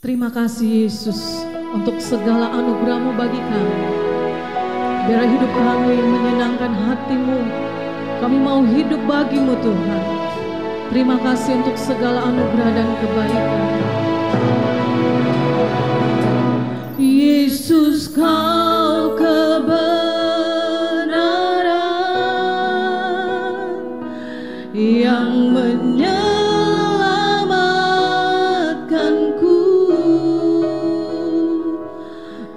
Terima kasih Yesus untuk segala anugerah-Mu bagi kami. Biar hidup kami menyenangkan hati-Mu. Kami mau hidup bagi-Mu Tuhan. Terima kasih untuk segala anugerah dan kebaikan. Yesus, Kau kebenaran yang menyelamatkanku.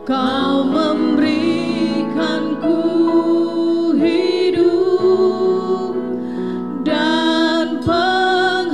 Kau memberikanku hidup dan pengharapan.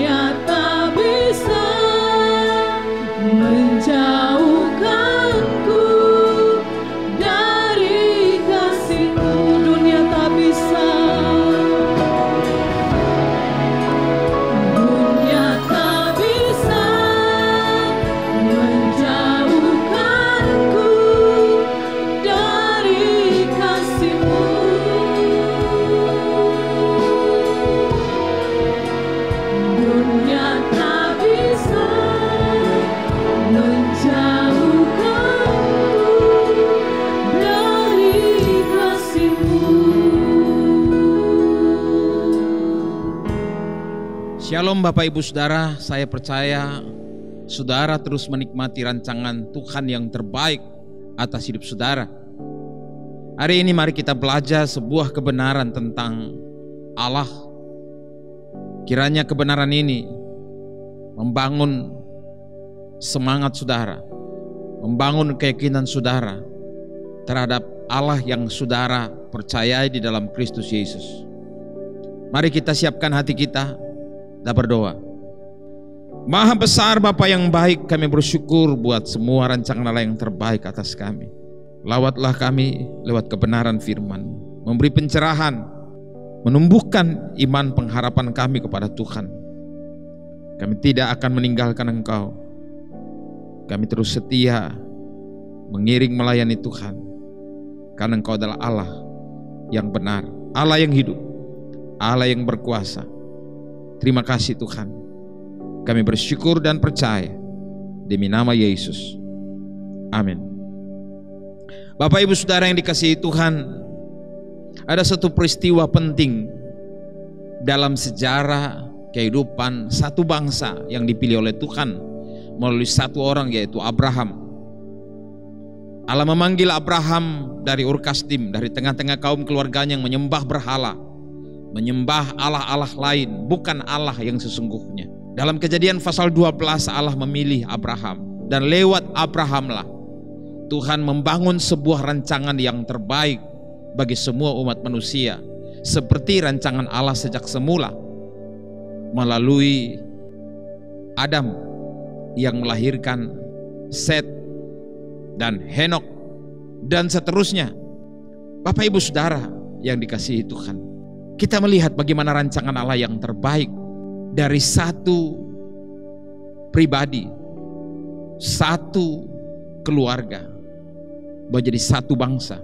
Dunia tak bisa menjauhkanku dari kasih-Mu. Dunia tak bisa, dunia tak bisa menjauhkanku dari kasih-Mu. Dunia tak bisa menjauhkanku dari kasih-Mu. Shalom Bapak Ibu Saudara, saya percaya saudara terus menikmati rancangan Tuhan yang terbaik atas hidup saudara. Hari ini mari kita belajar sebuah kebenaran tentang Allah. Kiranya kebenaran ini membangun semangat saudara, membangun keyakinan saudara terhadap Allah yang saudara percayai di dalam Kristus Yesus. Mari kita siapkan hati kita dan berdoa. Maha besar Bapa yang baik, kami bersyukur buat semua rancangan Allah yang terbaik atas kami. Lawatlah kami lewat kebenaran firman, memberi pencerahan, menumbuhkan iman pengharapan kami kepada Tuhan. Kami tidak akan meninggalkan Engkau. Kami terus setia mengiring melayani Tuhan, karena Engkau adalah Allah yang benar, Allah yang hidup, Allah yang berkuasa. Terima kasih Tuhan. Kami bersyukur dan percaya demi nama Yesus. Amin. Bapak Ibu Saudara yang dikasihi Tuhan, ada satu peristiwa penting dalam sejarah kehidupan satu bangsa yang dipilih oleh Tuhan melalui satu orang, yaitu Abraham. Allah memanggil Abraham dari Ur Kasdim, dari tengah-tengah kaum keluarganya yang menyembah berhala, menyembah Allah-Allah lain, bukan Allah yang sesungguhnya. Dalam Kejadian pasal 12 Allah memilih Abraham, dan lewat Abrahamlah Tuhan membangun sebuah rancangan yang terbaik bagi semua umat manusia, seperti rancangan Allah sejak semula melalui Adam yang melahirkan Set dan Henok dan seterusnya. Bapak Ibu Saudara yang dikasihi Tuhan, kita melihat bagaimana rancangan Allah yang terbaik dari satu pribadi, satu keluarga, menjadi satu bangsa.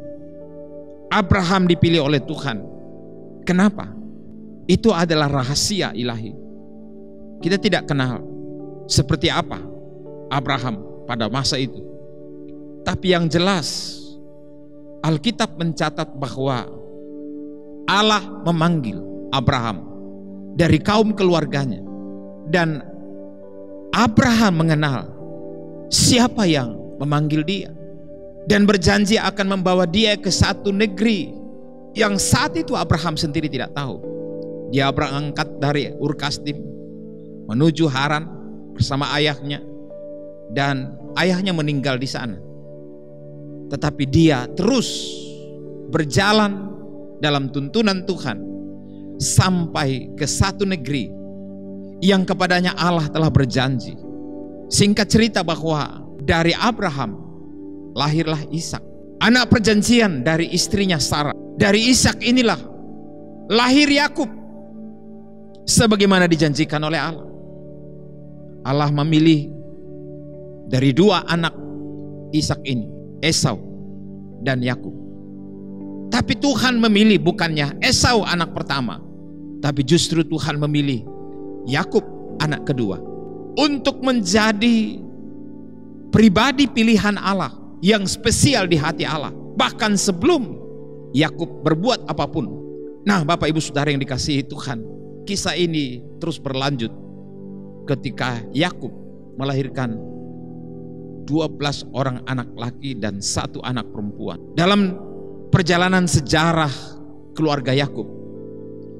Abraham dipilih oleh Tuhan. Kenapa? Itu adalah rahasia ilahi. Kita tidak kenal seperti apa Abraham pada masa itu. Tapi yang jelas Alkitab mencatat bahwa Allah memanggil Abraham dari kaum keluarganya, dan Abraham mengenal siapa yang memanggil dia, dan berjanji akan membawa dia ke satu negeri yang saat itu Abraham sendiri tidak tahu. Dia berangkat dari Ur Kasdim menuju Haran bersama ayahnya, dan ayahnya meninggal di sana. Tetapi dia terus berjalan dalam tuntunan Tuhan sampai ke satu negeri yang kepadanya Allah telah berjanji. Singkat cerita bahwa dari Abraham lahirlah Ishak, anak perjanjian dari istrinya Sarah. Dari Ishak inilah lahir Yakub sebagaimana dijanjikan oleh Allah. Allah memilih dari dua anak Ishak ini, Esau dan Yakub. Tapi Tuhan memilih bukannya Esau anak pertama, tapi justru Tuhan memilih Yakub anak kedua untuk menjadi pribadi pilihan Allah yang spesial di hati Allah, bahkan sebelum Yakub berbuat apapun. Nah, Bapak Ibu Saudara yang dikasihi Tuhan, kisah ini terus berlanjut ketika Yakub melahirkan 12 orang anak laki dan 1 anak perempuan. Dalam perjalanan sejarah keluarga Yakub,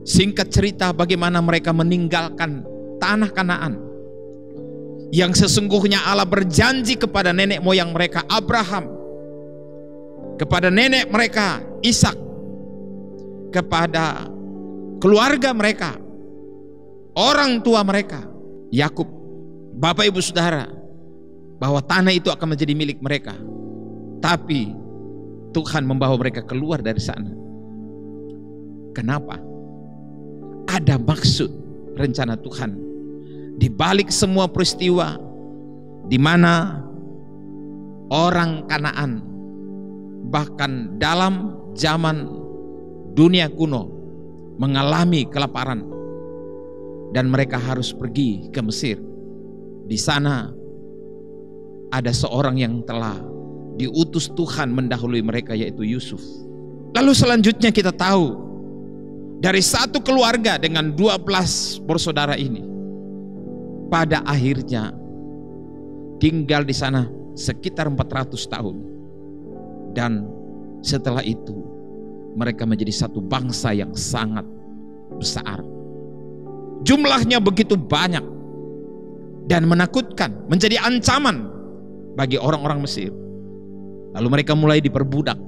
singkat cerita bagaimana mereka meninggalkan tanah Kanaan yang sesungguhnya Allah berjanji kepada nenek moyang mereka Abraham, kepada nenek mereka Ishak, kepada keluarga mereka orang tua mereka, Yakub, Bapak Ibu Saudara, bahwa tanah itu akan menjadi milik mereka. Tapi Tuhan membawa mereka keluar dari sana. Kenapa? Ada maksud rencana Tuhan di balik semua peristiwa di mana orang Kanaan, bahkan dalam zaman dunia kuno, mengalami kelaparan dan mereka harus pergi ke Mesir. Di sana ada seorang yang telah diutus Tuhan mendahului mereka, yaitu Yusuf. Lalu selanjutnya kita tahu dari satu keluarga dengan 12 bersaudara ini, pada akhirnya tinggal di sana sekitar 400 tahun. Dan setelah itu mereka menjadi satu bangsa yang sangat besar. Jumlahnya begitu banyak dan menakutkan, menjadi ancaman bagi orang-orang Mesir. Lalu mereka mulai diperbudak,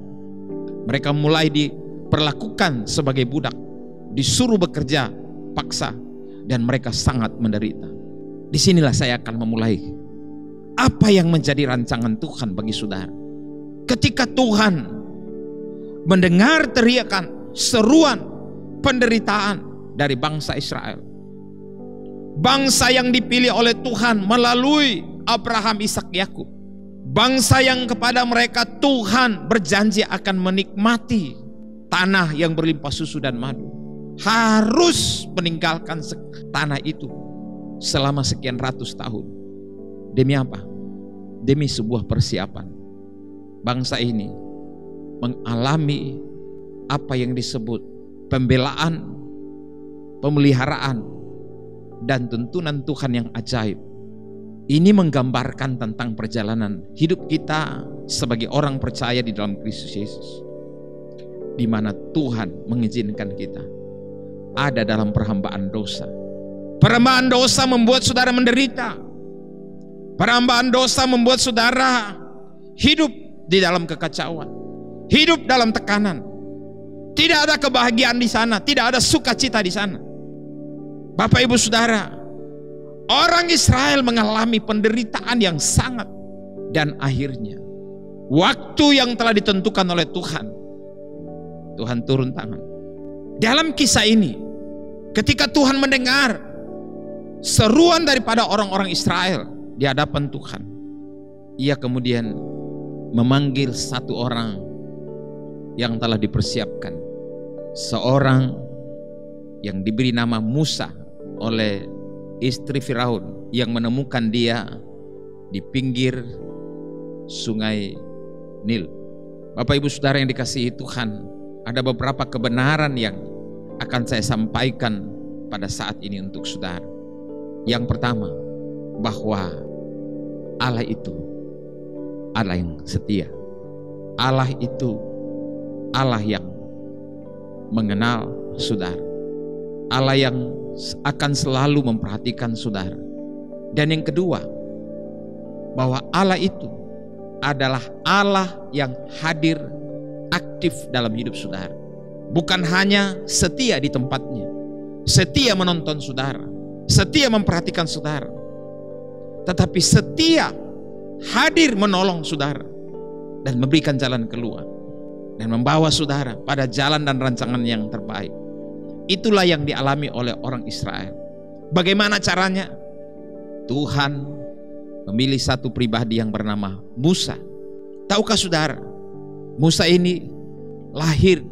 mereka mulai diperlakukan sebagai budak, disuruh bekerja paksa, dan mereka sangat menderita. Disinilah saya akan memulai apa yang menjadi rancangan Tuhan bagi saudara. Ketika Tuhan mendengar teriakan, seruan, penderitaan dari bangsa Israel, bangsa yang dipilih oleh Tuhan melalui Abraham, Ishak, Yakub, bangsa yang kepada mereka Tuhan berjanji akan menikmati tanah yang berlimpah susu dan madu, harus meninggalkan tanah itu selama sekian ratus tahun. Demi apa? Demi sebuah persiapan. Bangsa ini mengalami apa yang disebut pembelaan, pemeliharaan, dan tuntunan Tuhan yang ajaib. Ini menggambarkan tentang perjalanan hidup kita sebagai orang percaya di dalam Kristus Yesus, di mana Tuhan mengizinkan kita ada dalam perhambaan dosa. Perhambaan dosa membuat saudara menderita. Perhambaan dosa membuat saudara hidup di dalam kekacauan, hidup dalam tekanan. Tidak ada kebahagiaan di sana, tidak ada sukacita di sana. Bapak Ibu Saudara, orang Israel mengalami penderitaan yang sangat, dan akhirnya waktu yang telah ditentukan oleh Tuhan, Tuhan turun tangan. Dalam kisah ini, ketika Tuhan mendengar seruan daripada orang-orang Israel di hadapan Tuhan, Ia kemudian memanggil satu orang yang telah dipersiapkan, seorang yang diberi nama Musa oleh istri Firaun, yang menemukan dia di pinggir sungai Nil. Bapak Ibu Saudara yang dikasihi Tuhan, ada beberapa kebenaran yang akan saya sampaikan pada saat ini untuk saudara. Yang pertama, bahwa Allah itu Allah yang setia. Allah itu Allah yang mengenal saudara. Allah yang akan selalu memperhatikan saudara. Dan yang kedua, bahwa Allah itu adalah Allah yang hadir aktif dalam hidup saudara. Bukan hanya setia di tempatnya, setia menonton saudara, setia memperhatikan saudara, tetapi setia hadir menolong saudara dan memberikan jalan keluar dan membawa saudara pada jalan dan rancangan yang terbaik. Itulah yang dialami oleh orang Israel. Bagaimana caranya? Tuhan memilih satu pribadi yang bernama Musa. Tahukah saudara, Musa ini lahir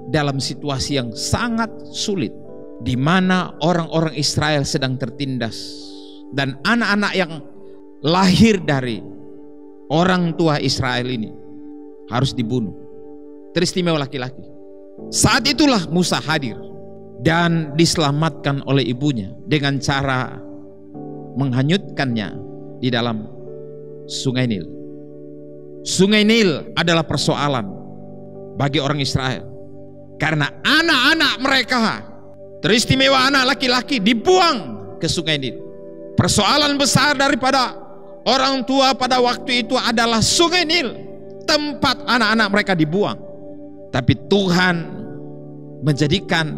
dalam situasi yang sangat sulit, di mana orang-orang Israel sedang tertindas, dan anak-anak yang lahir dari orang tua Israel ini harus dibunuh, teristimewa laki-laki. Saat itulah Musa hadir dan diselamatkan oleh ibunya dengan cara menghanyutkannya di dalam sungai Nil. Sungai Nil adalah persoalan bagi orang Israel karena anak-anak mereka, teristimewa anak laki-laki, dibuang ke sungai Nil. Persoalan besar daripada orang tua pada waktu itu adalah sungai Nil, tempat anak-anak mereka dibuang. Tapi Tuhan menjadikan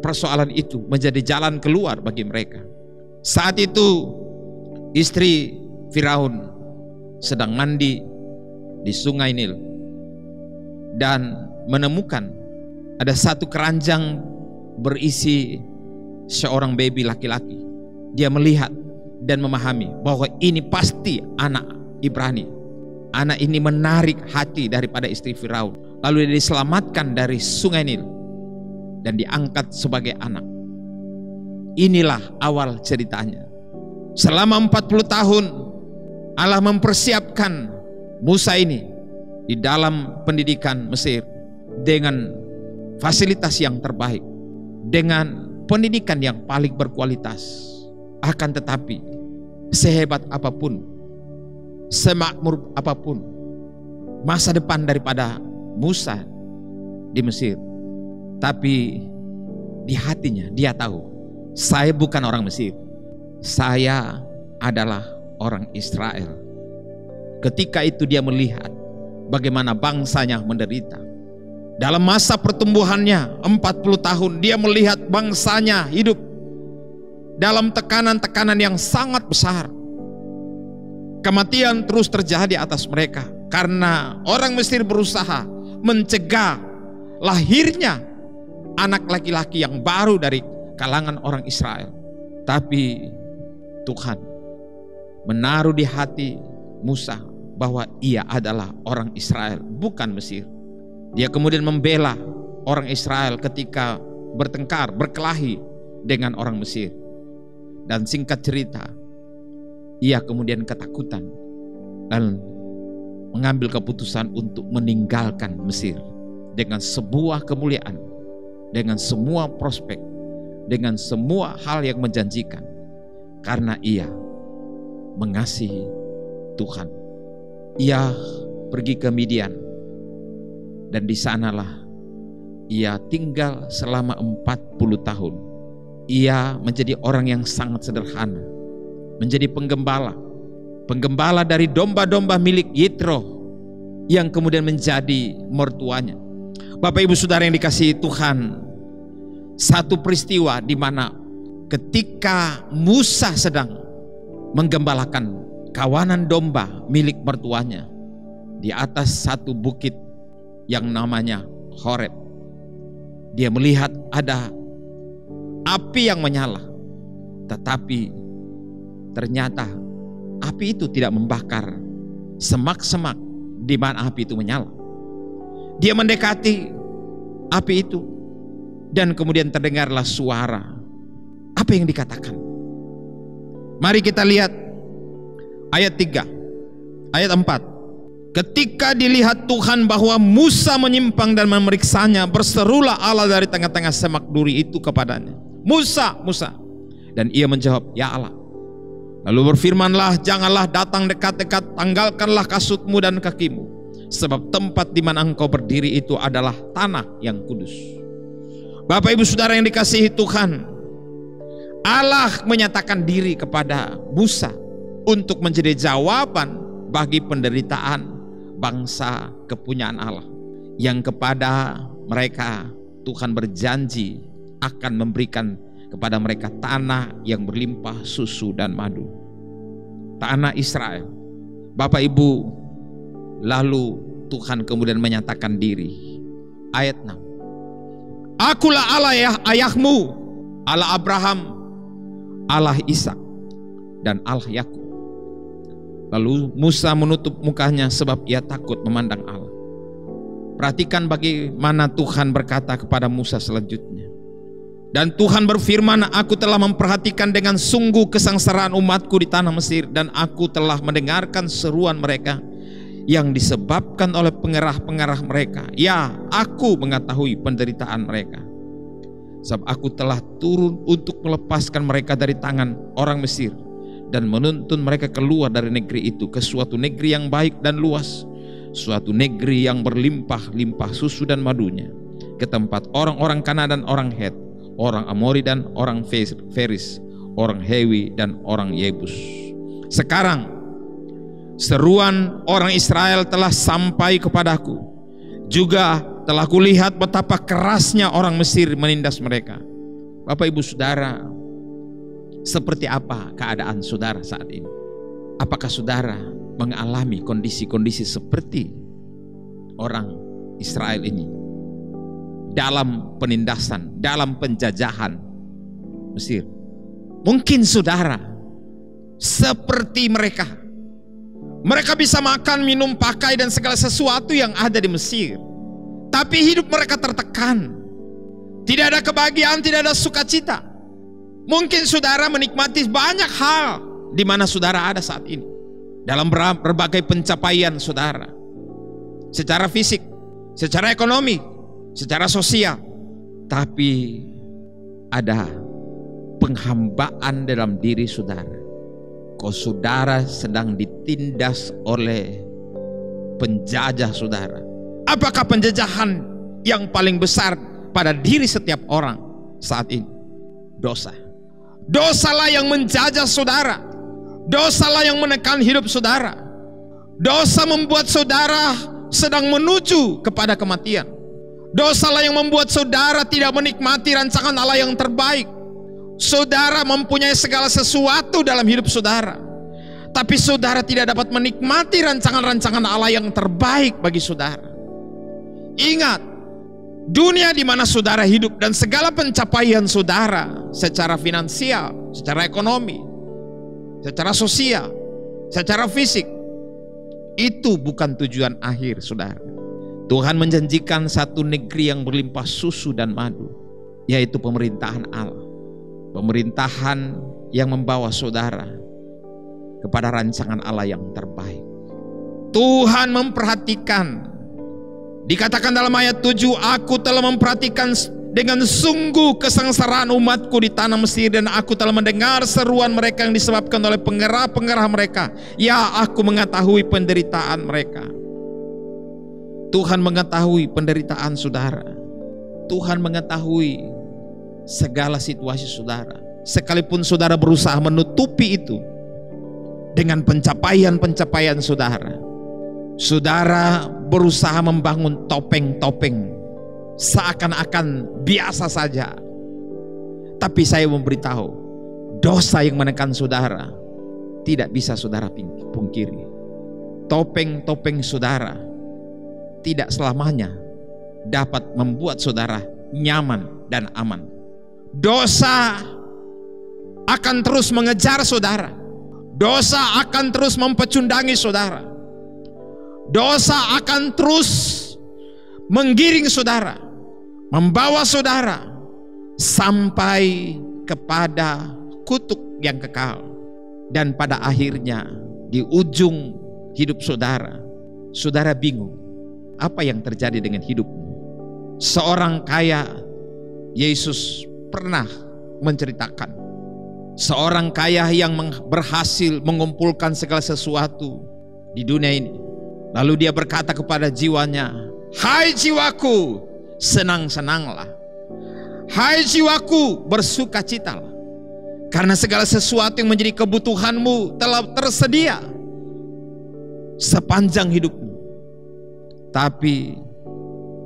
persoalan itu menjadi jalan keluar bagi mereka. Saat itu istri Firaun sedang mandi di sungai Nil dan menemukan ada satu keranjang berisi seorang baby laki-laki. Dia melihat dan memahami bahwa ini pasti anak Ibrani. Anak ini menarik hati daripada istri Firaun. Lalu dia diselamatkan dari sungai Nil dan diangkat sebagai anak. Inilah awal ceritanya. Selama 40 tahun Allah mempersiapkan Musa ini di dalam pendidikan Mesir dengan fasilitas yang terbaik, dengan pendidikan yang paling berkualitas. Akan tetapi sehebat apapun, semakmur apapun masa depan daripada Musa di Mesir, tapi di hatinya dia tahu, saya bukan orang Mesir, saya adalah orang Israel. Ketika itu dia melihat bagaimana bangsanya menderita. Dalam masa pertumbuhannya 40 tahun dia melihat bangsanya hidup dalam tekanan-tekanan yang sangat besar. Kematian terus terjadi atas mereka karena orang Mesir berusaha mencegah lahirnya anak laki-laki yang baru dari kalangan orang Israel. Tapi Tuhan menaruh di hati Musa bahwa ia adalah orang Israel, bukan Mesir. Dia kemudian membela orang Israel ketika bertengkar, berkelahi dengan orang Mesir. Dan singkat cerita, ia kemudian ketakutan dan mengambil keputusan untuk meninggalkan Mesir dengan sebuah kemuliaan, dengan semua prospek, dengan semua hal yang menjanjikan, karena ia mengasihi Tuhan. Ia pergi ke Midian dan di sanalah ia tinggal selama 40 tahun. Ia menjadi orang yang sangat sederhana, menjadi penggembala dari domba-domba milik Yitro yang kemudian menjadi mertuanya. Bapak Ibu Saudara yang dikasihi Tuhan, satu peristiwa di mana ketika Musa sedang menggembalakan kawanan domba milik mertuanya di atas satu bukit yang namanya Horeb, dia melihat ada api yang menyala, tetapi ternyata api itu tidak membakar semak-semak di mana api itu menyala. Dia mendekati api itu dan kemudian terdengarlah suara. Apa yang dikatakan? Mari kita lihat ayat 3, ayat 4. Ketika dilihat Tuhan bahwa Musa menyimpang dan memeriksanya, berserulah Allah dari tengah-tengah semak duri itu kepadanya, Musa, Musa. Dan ia menjawab, ya Allah. Lalu berfirmanlah, janganlah datang dekat-dekat, tanggalkanlah kasutmu dan kakimu, sebab tempat di mana engkau berdiri itu adalah tanah yang kudus. Bapak Ibu Saudara yang dikasihi Tuhan, Allah menyatakan diri kepada Musa untuk menjadi jawaban bagi penderitaan bangsa kepunyaan Allah, yang kepada mereka Tuhan berjanji akan memberikan kepada mereka tanah yang berlimpah susu dan madu, tanah Israel. Bapak Ibu, lalu Tuhan kemudian menyatakan diri. Ayat 6, Akulah Allah ya ayahmu, Allah Abraham, Allah Ishak, dan Allah Yakub. Lalu Musa menutup mukanya sebab ia takut memandang Allah. Perhatikan bagaimana Tuhan berkata kepada Musa selanjutnya. Dan Tuhan berfirman, aku telah memperhatikan dengan sungguh kesengsaraan umatku di tanah Mesir, dan aku telah mendengarkan seruan mereka yang disebabkan oleh pengerah-pengerah mereka. Ya, aku mengetahui penderitaan mereka. Sebab aku telah turun untuk melepaskan mereka dari tangan orang Mesir dan menuntun mereka keluar dari negeri itu ke suatu negeri yang baik dan luas, suatu negeri yang berlimpah-limpah susu dan madunya, ke tempat orang-orang Kanaan dan orang Het, orang Amori dan orang Feris, orang Hewi dan orang Yebus. Sekarang seruan orang Israel telah sampai kepadaku, juga telah kulihat betapa kerasnya orang Mesir menindas mereka. Bapak Ibu Saudara, seperti apa keadaan saudara saat ini? Apakah saudara mengalami kondisi-kondisi seperti orang Israel ini dalam penindasan, dalam penjajahan Mesir? Mungkin saudara seperti mereka. Mereka bisa makan, minum, pakai dan segala sesuatu yang ada di Mesir. Tapi hidup mereka tertekan. Tidak ada kebahagiaan, tidak ada sukacita. Mungkin saudara menikmati banyak hal di mana saudara ada saat ini. Dalam berbagai pencapaian saudara. Secara fisik, secara ekonomi, secara sosial. Tapi ada penghambaan dalam diri saudara. Kau saudara sedang ditindas oleh penjajah saudara. Apakah penjajahan yang paling besar pada diri setiap orang saat ini? Dosa. Dosalah yang menjajah saudara. Dosalah yang menekan hidup saudara. Dosa membuat saudara sedang menuju kepada kematian. Dosalah yang membuat saudara tidak menikmati rancangan Allah yang terbaik. Saudara mempunyai segala sesuatu dalam hidup saudara, tapi saudara tidak dapat menikmati rancangan-rancangan Allah yang terbaik bagi saudara. Ingat, dunia di mana saudara hidup dan segala pencapaian saudara secara finansial, secara ekonomi, secara sosial, secara fisik, itu bukan tujuan akhir saudara. Tuhan menjanjikan satu negeri yang berlimpah susu dan madu, yaitu pemerintahan Allah. Pemerintahan yang membawa saudara kepada rancangan Allah yang terbaik. Tuhan memperhatikan. Dikatakan dalam ayat 7, aku telah memperhatikan dengan sungguh kesengsaraan umatku di tanah Mesir, dan aku telah mendengar seruan mereka yang disebabkan oleh pengerah-pengerah mereka. Ya, aku mengetahui penderitaan mereka. Tuhan mengetahui penderitaan saudara. Tuhan mengetahui segala situasi saudara. Sekalipun saudara berusaha menutupi itu dengan pencapaian-pencapaian saudara, saudara berusaha membangun topeng-topeng seakan-akan biasa saja. Tapi saya memberitahu, dosa yang menekan saudara tidak bisa saudara pungkiri. Topeng-topeng saudara tidak selamanya dapat membuat saudara nyaman dan aman. Dosa akan terus mengejar saudara. Dosa akan terus mempecundangi saudara. Dosa akan terus menggiring saudara, membawa saudara sampai kepada kutuk yang kekal. Dan pada akhirnya di ujung hidup saudara, saudara bingung apa yang terjadi dengan hidupmu. Seorang kaya, Yesus pernah menceritakan, seorang kaya yang berhasil mengumpulkan segala sesuatu di dunia ini. Lalu dia berkata kepada jiwanya, hai jiwaku, senang-senanglah. Hai jiwaku, bersukacitalah. Karena segala sesuatu yang menjadi kebutuhanmu telah tersedia sepanjang hidupmu. Tapi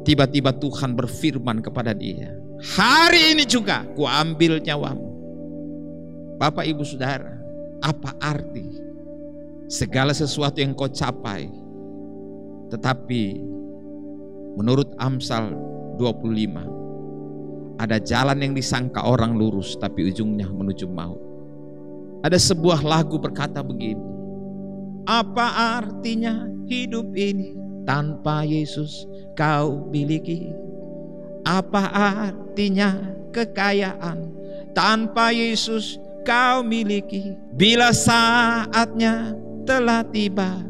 tiba-tiba Tuhan berfirman kepada dia, hari ini juga ku ambil nyawamu. Bapak Ibu Saudara, apa arti segala sesuatu yang kau capai, tetapi menurut Amsal 25, ada jalan yang disangka orang lurus tapi ujungnya menuju maut. Ada sebuah lagu berkata begini, apa artinya hidup ini tanpa Yesus kau miliki? Apa artinya kekayaan tanpa Yesus kau miliki? Bila saatnya telah tiba,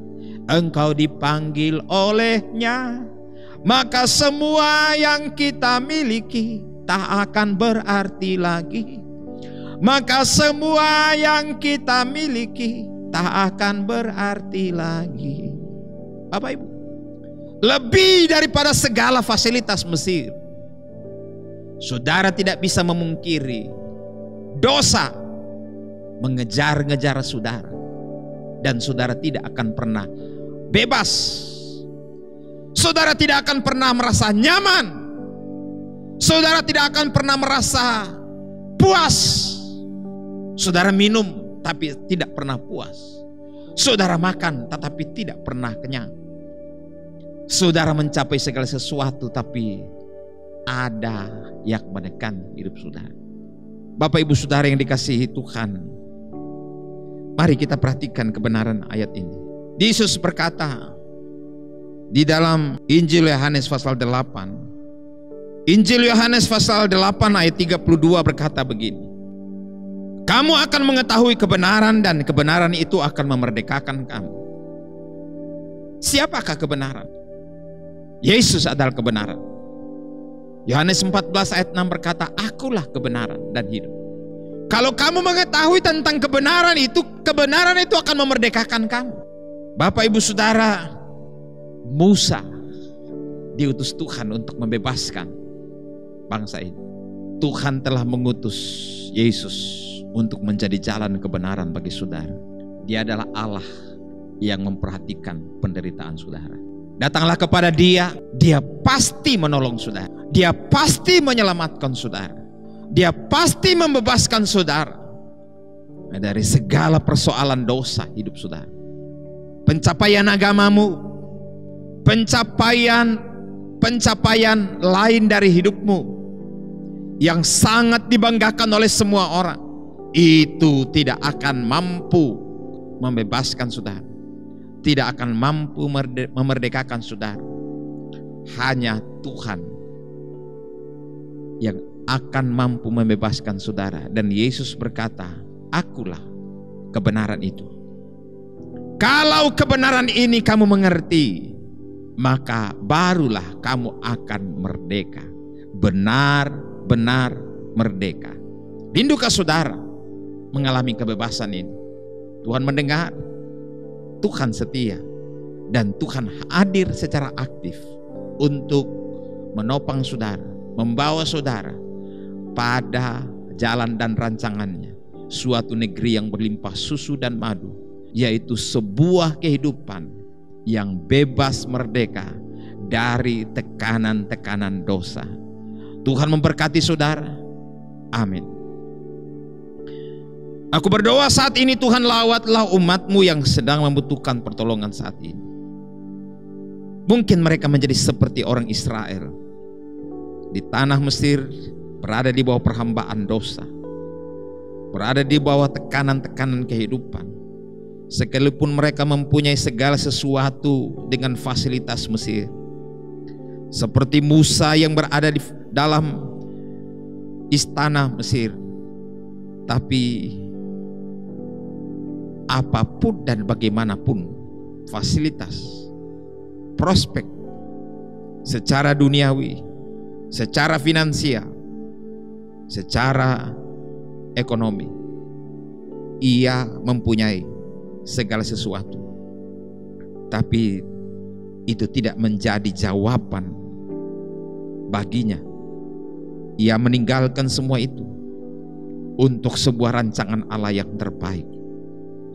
engkau dipanggil olehnya, maka semua yang kita miliki tak akan berarti lagi. Maka semua yang kita miliki tak akan berarti lagi. Bapak Ibu, lebih daripada segala fasilitas Mesir, saudara tidak bisa memungkiri dosa mengejar-ngejar saudara, dan saudara tidak akan pernah bebas. Saudara tidak akan pernah merasa nyaman. Saudara tidak akan pernah merasa puas. Saudara minum tapi tidak pernah puas. Saudara makan tetapi tidak pernah kenyang. Saudara mencapai segala sesuatu tapi ada yang menekan hidup saudara. Bapak ibu saudara yang dikasihi Tuhan, mari kita perhatikan kebenaran ayat ini. Yesus berkata di dalam Injil Yohanes pasal 8. Injil Yohanes pasal 8 ayat 32 berkata begini. Kamu akan mengetahui kebenaran dan kebenaran itu akan memerdekakan kamu. Siapakah kebenaran? Yesus adalah kebenaran. Yohanes 14 ayat 6 berkata, akulah kebenaran dan hidup. Kalau kamu mengetahui tentang kebenaran itu akan memerdekakan kamu. Bapak ibu saudara, Musa diutus Tuhan untuk membebaskan bangsa ini. Tuhan telah mengutus Yesus untuk menjadi jalan kebenaran bagi saudara. Dia adalah Allah yang memperhatikan penderitaan saudara. Datanglah kepada Dia, Dia pasti menolong saudara. Dia pasti menyelamatkan saudara. Dia pasti membebaskan saudara dari segala persoalan dosa hidup saudara. Pencapaian agamamu, pencapaian lain dari hidupmu yang sangat dibanggakan oleh semua orang, itu tidak akan mampu membebaskan saudara, tidak akan mampu memerdekakan saudara. Hanya Tuhan yang akan mampu membebaskan saudara. Dan Yesus berkata, akulah kebenaran itu. Kalau kebenaran ini kamu mengerti, maka barulah kamu akan merdeka. Benar-benar merdeka. Rindukah saudara mengalami kebebasan ini? Tuhan mendengar, Tuhan setia, dan Tuhan hadir secara aktif untuk menopang saudara, membawa saudara pada jalan dan rancangannya, suatu negeri yang berlimpah susu dan madu, yaitu sebuah kehidupan yang bebas merdeka dari tekanan-tekanan dosa. Tuhan memberkati saudara. Amin. Aku berdoa saat ini, Tuhan, lawatlah umatmu yang sedang membutuhkan pertolongan saat ini. Mungkin mereka menjadi seperti orang Israel di tanah Mesir, berada di bawah perhambaan dosa, berada di bawah tekanan-tekanan kehidupan. Sekalipun mereka mempunyai segala sesuatu dengan fasilitas Mesir, seperti Musa yang berada di dalam istana Mesir, tapi apapun dan bagaimanapun fasilitas, prospek secara duniawi, secara finansial, secara ekonomi, ia mempunyai segala sesuatu, tapi itu tidak menjadi jawaban baginya. Ia meninggalkan semua itu untuk sebuah rancangan Allah yang terbaik.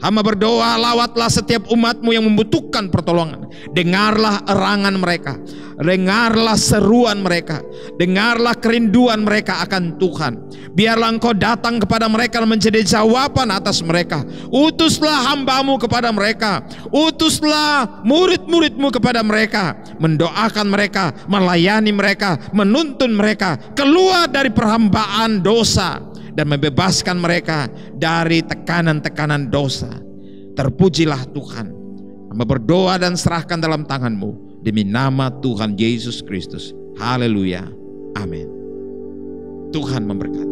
Hamba berdoa, lawatlah setiap umatmu yang membutuhkan pertolongan. Dengarlah erangan mereka, dengarlah seruan mereka, dengarlah kerinduan mereka akan Tuhan. Biarlah Engkau datang kepada mereka dan menjadi jawaban atas mereka. Utuslah hambamu kepada mereka, utuslah murid-muridmu kepada mereka, mendoakan mereka, melayani mereka, menuntun mereka keluar dari perhambaan dosa dan membebaskan mereka dari tekanan-tekanan dosa. Terpujilah Tuhan. Hamba berdoa dan serahkan dalam tangan-Mu demi nama Tuhan Yesus Kristus. Haleluya. Amin. Tuhan memberkati.